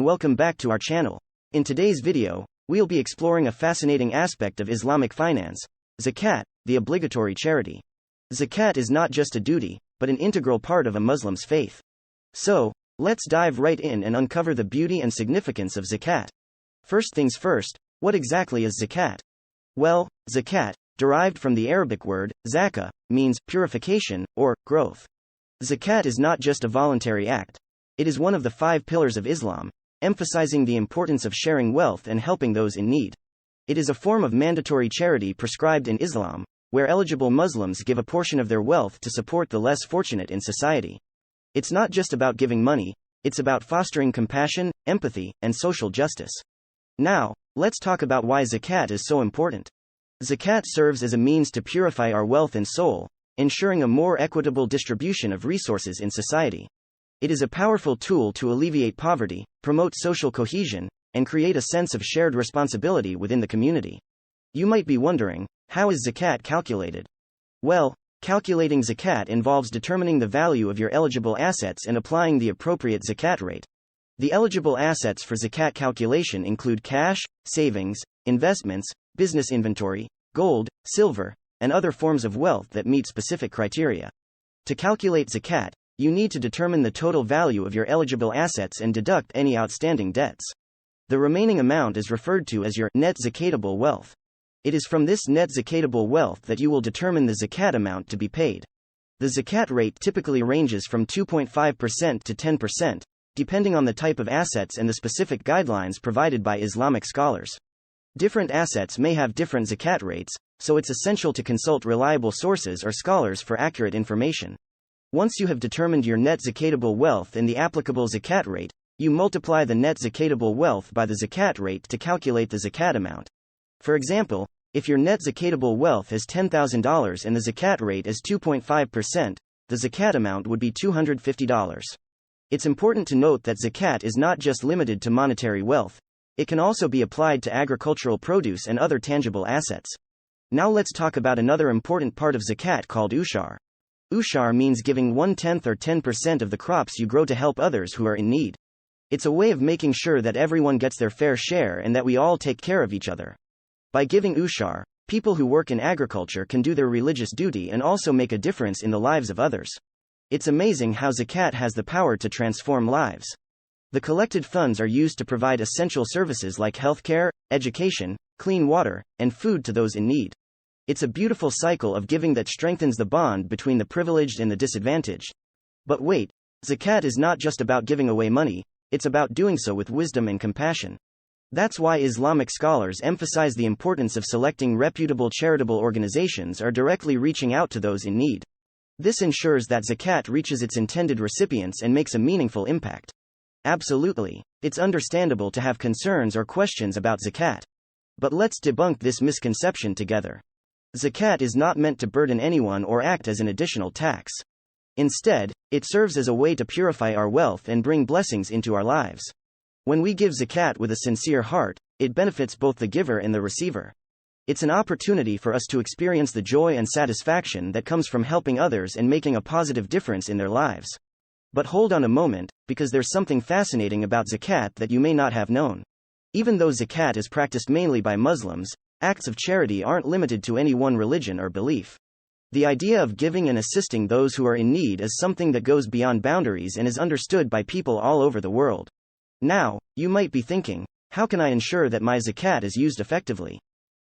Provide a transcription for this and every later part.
Welcome back to our channel. In today's video, we'll be exploring a fascinating aspect of Islamic finance, Zakat, the obligatory charity. Zakat is not just a duty, but an integral part of a Muslim's faith. So, let's dive right in and uncover the beauty and significance of Zakat. First things first, what exactly is Zakat? Well, Zakat, derived from the Arabic word, zakah, means purification, or growth. Zakat is not just a voluntary act. It is one of the 5 pillars of Islam, emphasizing the importance of sharing wealth and helping those in need. It is a form of mandatory charity prescribed in Islam, where eligible Muslims give a portion of their wealth to support the less fortunate in society. It's not just about giving money, it's about fostering compassion, empathy, and social justice. Now, let's talk about why Zakat is so important. Zakat serves as a means to purify our wealth and soul, ensuring a more equitable distribution of resources in society. It is a powerful tool to alleviate poverty, promote social cohesion, and create a sense of shared responsibility within the community. You might be wondering, how is Zakat calculated? Well, calculating Zakat involves determining the value of your eligible assets and applying the appropriate Zakat rate. The eligible assets for Zakat calculation include cash, savings, investments, business inventory, gold, silver, and other forms of wealth that meet specific criteria. To calculate Zakat, you need to determine the total value of your eligible assets and deduct any outstanding debts. The remaining amount is referred to as your net zakatable wealth. It is from this net zakatable wealth that you will determine the Zakat amount to be paid. The Zakat rate typically ranges from 2.5% to 10%, depending on the type of assets and the specific guidelines provided by Islamic scholars. Different assets may have different Zakat rates, so it's essential to consult reliable sources or scholars for accurate information. Once you have determined your net zakatable wealth and the applicable Zakat rate, you multiply the net zakatable wealth by the Zakat rate to calculate the Zakat amount. For example, if your net zakatable wealth is $10,000 and the Zakat rate is 2.5%, the Zakat amount would be $250. It's important to note that Zakat is not just limited to monetary wealth. It can also be applied to agricultural produce and other tangible assets. Now let's talk about another important part of Zakat called ushar. Ushar means giving 1/10 or 10% of the crops you grow to help others who are in need. It's a way of making sure that everyone gets their fair share and that we all take care of each other. By giving ushar, people who work in agriculture can do their religious duty and also make a difference in the lives of others. It's amazing how Zakat has the power to transform lives. The collected funds are used to provide essential services like healthcare, education, clean water, and food to those in need. It's a beautiful cycle of giving that strengthens the bond between the privileged and the disadvantaged. But wait, Zakat is not just about giving away money, it's about doing so with wisdom and compassion. That's why Islamic scholars emphasize the importance of selecting reputable charitable organizations or directly reaching out to those in need. This ensures that Zakat reaches its intended recipients and makes a meaningful impact. Absolutely, it's understandable to have concerns or questions about Zakat. But let's debunk this misconception together. Zakat is not meant to burden anyone or act as an additional tax. Instead, it serves as a way to purify our wealth and bring blessings into our lives. When we give Zakat with a sincere heart, it benefits both the giver and the receiver. It's an opportunity for us to experience the joy and satisfaction that comes from helping others and making a positive difference in their lives. But hold on a moment, because there's something fascinating about Zakat that you may not have known. Even though Zakat is practiced mainly by Muslims, acts of charity aren't limited to any one religion or belief. The idea of giving and assisting those who are in need is something that goes beyond boundaries and is understood by people all over the world. Now, you might be thinking, how can I ensure that my Zakat is used effectively?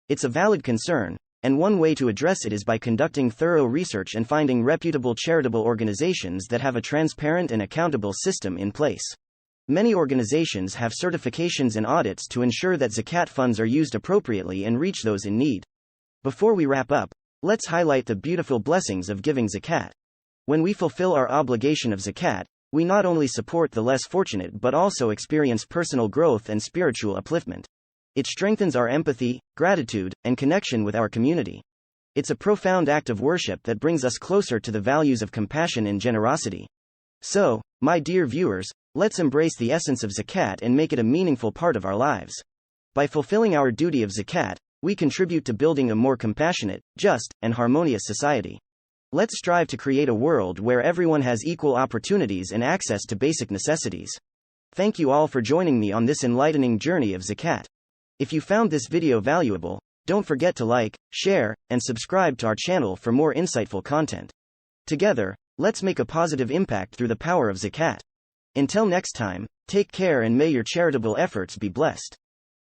It's a valid concern, and one way to address it is by conducting thorough research and finding reputable charitable organizations that have a transparent and accountable system in place. Many organizations have certifications and audits to ensure that Zakat funds are used appropriately and reach those in need. Before we wrap up, let's highlight the beautiful blessings of giving Zakat. When we fulfill our obligation of Zakat, we not only support the less fortunate but also experience personal growth and spiritual upliftment. It strengthens our empathy, gratitude, and connection with our community. It's a profound act of worship that brings us closer to the values of compassion and generosity. So, my dear viewers, let's embrace the essence of Zakat and make it a meaningful part of our lives. By fulfilling our duty of Zakat, we contribute to building a more compassionate, just, and harmonious society. Let's strive to create a world where everyone has equal opportunities and access to basic necessities. Thank you all for joining me on this enlightening journey of Zakat. If you found this video valuable, don't forget to like, share, and subscribe to our channel for more insightful content. Together, let's make a positive impact through the power of Zakat. Until next time, take care and may your charitable efforts be blessed.